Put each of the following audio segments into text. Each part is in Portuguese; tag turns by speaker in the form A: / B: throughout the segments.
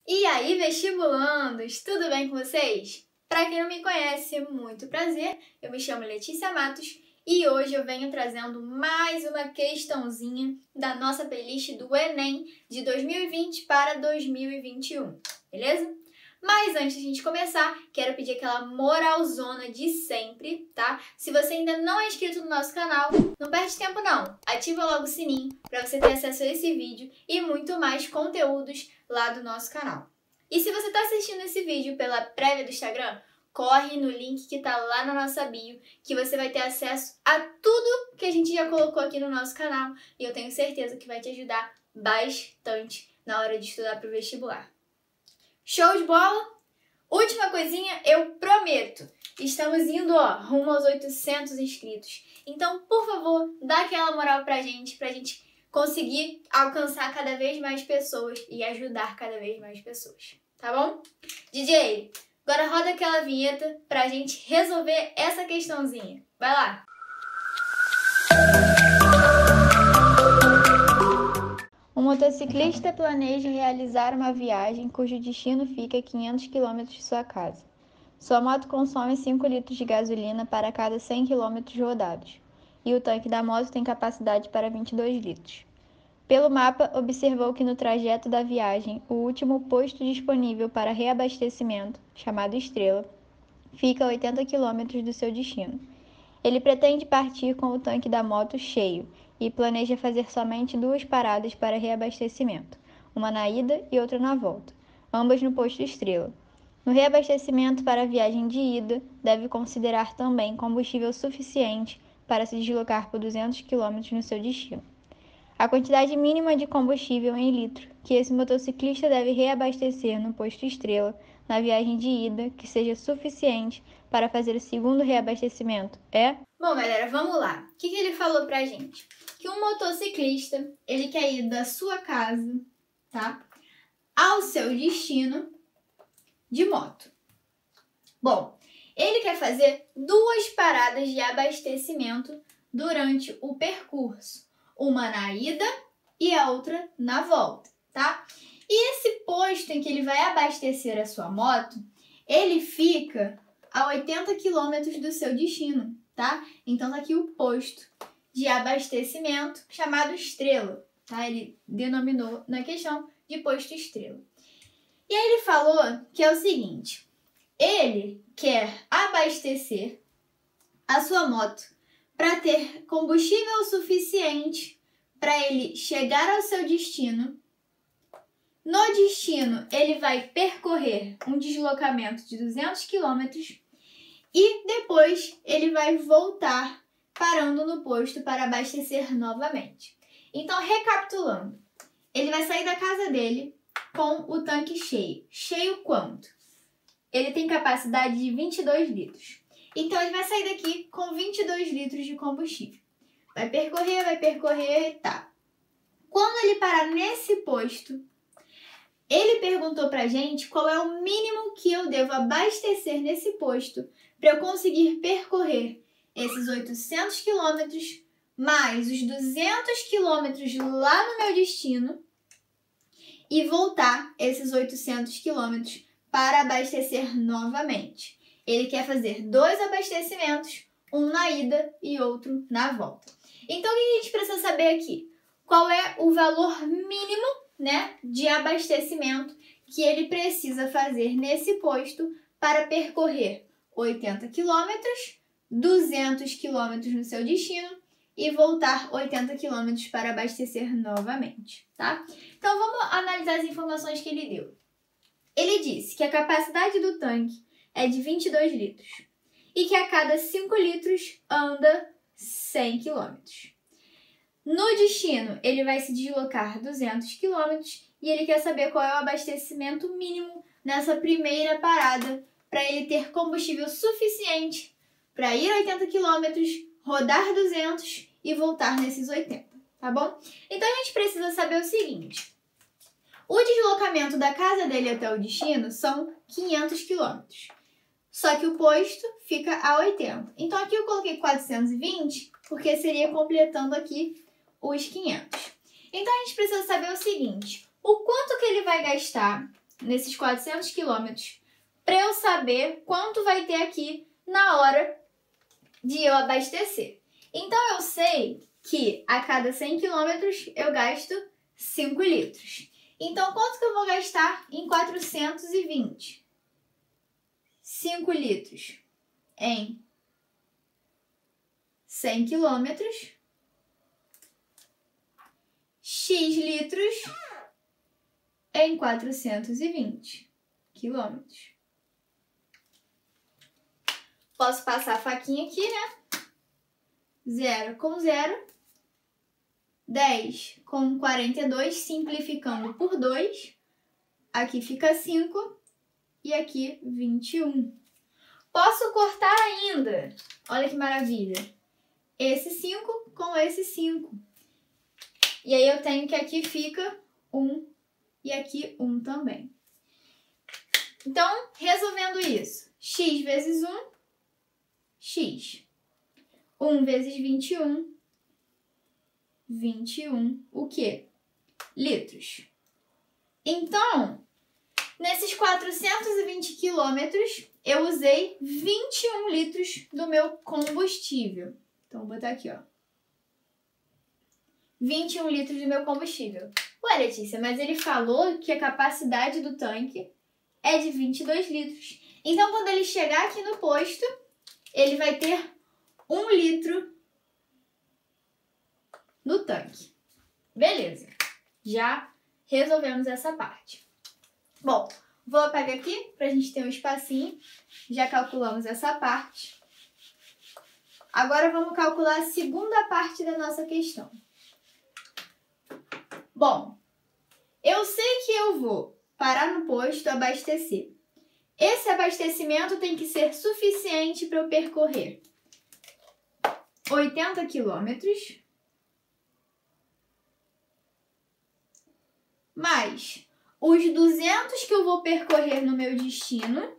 A: E aí, vestibulandos, tudo bem com vocês? Para quem não me conhece, muito prazer, eu me chamo Letícia Matos e hoje eu venho trazendo mais uma questãozinha da nossa playlist do Enem de 2020 para 2021, beleza? Mas antes de a gente começar, quero pedir aquela moralzona de sempre, tá? Se você ainda não é inscrito no nosso canal, não perde tempo não. Ativa logo o sininho para você ter acesso a esse vídeo e muito mais conteúdos lá do nosso canal. E se você está assistindo esse vídeo pela prévia do Instagram, corre no link que está lá na nossa bio, que você vai ter acesso a tudo que a gente já colocou aqui no nosso canal e eu tenho certeza que vai te ajudar bastante na hora de estudar para o vestibular. Show de bola? Última coisinha, eu prometo. Estamos indo, rumo aos 800 inscritos. Então, por favor, dá aquela moral pra gente conseguir alcançar cada vez mais pessoas e ajudar cada vez mais pessoas. Tá bom? DJ, agora roda aquela vinheta pra gente resolver essa questãozinha. Vai lá! Um motociclista planeja realizar uma viagem cujo destino fica a 500 km de sua casa. Sua moto consome 5 litros de gasolina para cada 100 km rodados, e o tanque da moto tem capacidade para 22 litros. Pelo mapa, observou que no trajeto da viagem, o último posto disponível para reabastecimento, chamado Estrela, fica a 80 km do seu destino. Ele pretende partir com o tanque da moto cheio e planeja fazer somente 2 paradas para reabastecimento, uma na ida e outra na volta, ambas no posto Estrela. No reabastecimento para a viagem de ida, deve considerar também combustível suficiente para se deslocar por 200 km no seu destino. A quantidade mínima de combustível em litro que esse motociclista deve reabastecer no posto Estrela na viagem de ida que seja suficiente para fazer o segundo reabastecimento é... Bom, galera, vamos lá. O que ele falou pra gente? Que um motociclista, ele quer ir da sua casa, tá, ao seu destino de moto. Bom, ele quer fazer 2 paradas de abastecimento durante o percurso. Uma na ida e a outra na volta, tá? E esse posto em que ele vai abastecer a sua moto, ele fica a 80 km do seu destino, tá? Então tá aqui o posto de abastecimento chamado Estrela, tá? Ele denominou na questão de posto Estrela. E aí ele falou que é o seguinte, ele quer abastecer a sua moto para ter combustível suficiente para ele chegar ao seu destino. No destino, ele vai percorrer um deslocamento de 200 km e depois ele vai voltar parando no posto para abastecer novamente. Então, recapitulando, ele vai sair da casa dele com o tanque cheio. Cheio quanto? Ele tem capacidade de 22 litros. Então, ele vai sair daqui com 22 litros de combustível. Vai percorrer, tá. Quando ele parar nesse posto, ele perguntou pra gente qual é o mínimo que eu devo abastecer nesse posto para eu conseguir percorrer esses 800 quilômetros mais os 200 quilômetros lá no meu destino e voltar esses 800 quilômetros para abastecer novamente. Ele quer fazer 2 abastecimentos, um na ida e outro na volta. Então, o que a gente precisa saber aqui? Qual é o valor mínimo, né, de abastecimento que ele precisa fazer nesse posto para percorrer 80 km, 200 km no seu destino e voltar 80 km para abastecer novamente, tá? Então, vamos analisar as informações que ele deu. Ele disse que a capacidade do tanque é de 22 litros e que a cada 5 litros anda 100 km. No destino, ele vai se deslocar 200 km e ele quer saber qual é o abastecimento mínimo nessa primeira parada para ele ter combustível suficiente para ir 80 km, rodar 200 e voltar nesses 80, tá bom? Então, a gente precisa saber o seguinte. O deslocamento da casa dele até o destino são 500 km. Só que o posto fica a 80. Então, aqui eu coloquei 420, porque seria completando aqui os 500. Então, a gente precisa saber o seguinte. O quanto que ele vai gastar nesses 400 quilômetros para eu saber quanto vai ter aqui na hora de eu abastecer. Então, eu sei que a cada 100 quilômetros eu gasto 5 litros. Então, quanto que eu vou gastar em 420? 5 litros em 100 quilômetros, X litros em 420 quilômetros. Posso passar a faquinha aqui, né? 0 com 0. 10 com 42, simplificando por 2. Aqui fica 5 e aqui 21. Posso cortar ainda. Olha que maravilha. Esse 5 com esse 5. E aí eu tenho que aqui fica 1 e aqui 1 também. Então, resolvendo isso. X vezes 1, x. 1 vezes 21, 21, o quê? Litros. Então, nesses 420 quilômetros, eu usei 21 litros do meu combustível. Então, vou botar aqui, ó. 21 litros do meu combustível. Ué, Letícia, mas ele falou que a capacidade do tanque é de 22 litros. Então, quando ele chegar aqui no posto, ele vai ter 1 litro no tanque. Beleza. Já resolvemos essa parte. Bom, vou apagar aqui pra gente ter um espacinho. Já calculamos essa parte. Agora vamos calcular a segunda parte da nossa questão. Bom, eu sei que eu vou parar no posto abastecer. Esse abastecimento tem que ser suficiente para eu percorrer 80 quilômetros mais os 200 que eu vou percorrer no meu destino.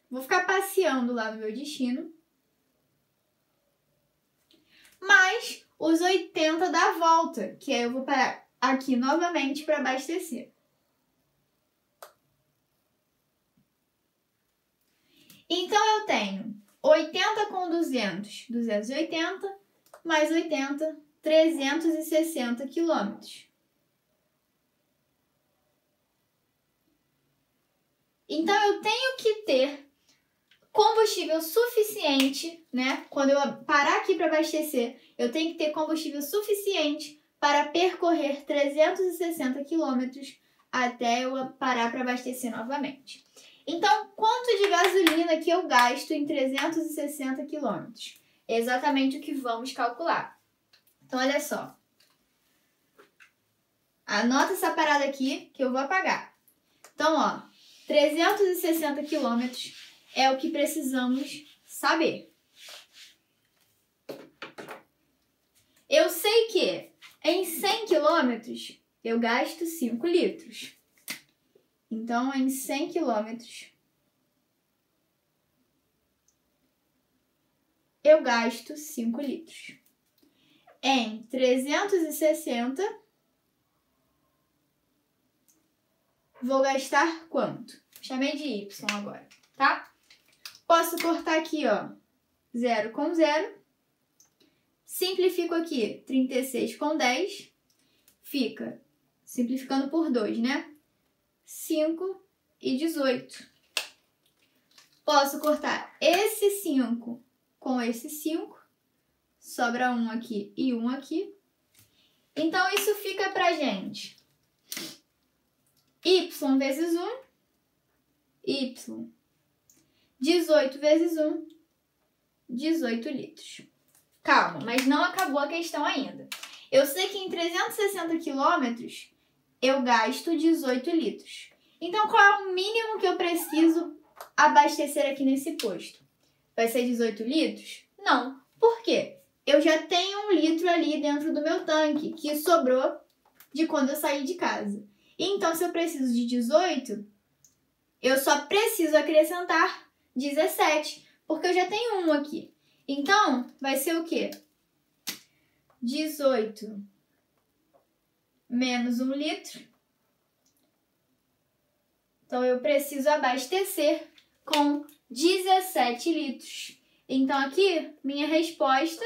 A: Vou ficar passeando lá no meu destino. Mais os 80 da volta, que aí eu vou parar aqui novamente para abastecer. Então, eu tenho 80 com 200, 280, mais 80, 360 quilômetros. Então, eu tenho que ter combustível suficiente, né? Quando eu parar aqui para abastecer, eu tenho que ter combustível suficiente para percorrer 360 quilômetros até eu parar para abastecer novamente. Então, quanto de gasolina que eu gasto em 360 quilômetros? É exatamente o que vamos calcular. Então, olha só. Anota essa parada aqui que eu vou apagar. Então, ó, 360 quilômetros é o que precisamos saber. Eu sei que em 100 quilômetros eu gasto 5 litros. Então, em 100 quilômetros, eu gasto 5 litros. Em 360, vou gastar quanto? Chamei de Y agora, tá? Posso cortar aqui, ó, 0 com 0. Simplifico aqui, 36 com 10. Fica, simplificando por 2, né? 5 e 18. Posso cortar esse 5 com esse 5. Sobra 1 aqui e 1 aqui. Então, isso fica pra gente. Y vezes 1. Y. 18 vezes 1. 18 litros. Calma, mas não acabou a questão ainda. Eu sei que em 360 quilômetros eu gasto 18 litros. Então, qual é o mínimo que eu preciso abastecer aqui nesse posto? Vai ser 18 litros? Não. Por quê? Eu já tenho 1 litro ali dentro do meu tanque, que sobrou de quando eu saí de casa. Então, se eu preciso de 18, eu só preciso acrescentar 17, porque eu já tenho 1 aqui. Então, vai ser o quê? 18 menos 1 litro Então, eu preciso abastecer com 17 litros. Então, aqui, minha resposta...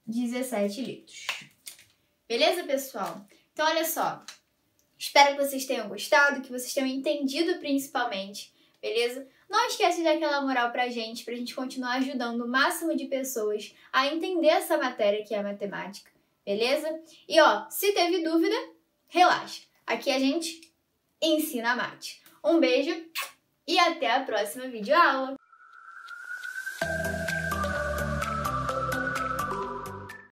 A: 17 litros. Beleza, pessoal? Então, olha só. Espero que vocês tenham gostado, que vocês tenham entendido principalmente, beleza? Não esquece de dar aquela moral pra gente continuar ajudando o máximo de pessoas a entender essa matéria que é a matemática, beleza? E ó, se teve dúvida, relaxa. Aqui a gente ensina a mate. Um beijo e até a próxima videoaula!